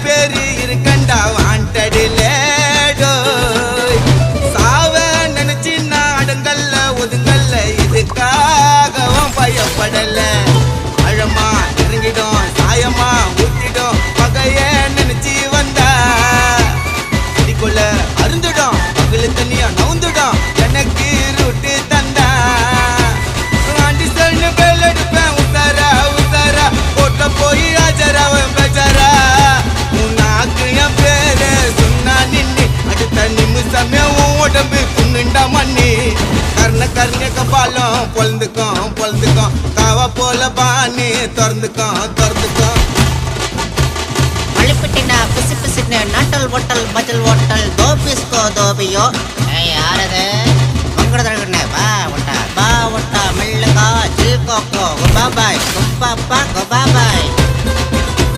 பேரு இருக்கண்டா வாண்டடில சாவ நினைச்சு நாடுங்கல்ல ஒதுங்கல்ல இதுக்காகவும் பயப்படல அழமா இறங்கிடும் சாயமா ஊத்திடும் பகைய நினைச்சு வந்தா இதுக்குள்ள அருந்துடும் பகலு தனியா நவுந்துடும் எனக்கு ரூட்டு தந்தா ஆண்டி சொல்லு பேல் எடுப்பேன் உசாரா உசாரா போட்ட போய் ஆஜராவன் பேஜாரா உன்னாக்கு என் பேரு சொன்னா நின்னு அடுத்த நிமிஷமே உடம்பு குன்னுண்டா மண்ணி கர்ண கபாலம் பொழுந்துக்கும் காவா போல பாணி திறந்துக்கும் மழிப்பிட்டினா பிசு பிசுன்னு நாட்டல் ஓட்டல் மஜல் ஓட்டல் தோபிஸ்கோ தோபியோ யாரது மங்கடதழகண்ணே பா ஒட்டா மெல்லுகா ஜில்கோக்கோ குபாபாய் குப்பாப்பா குபாபாய்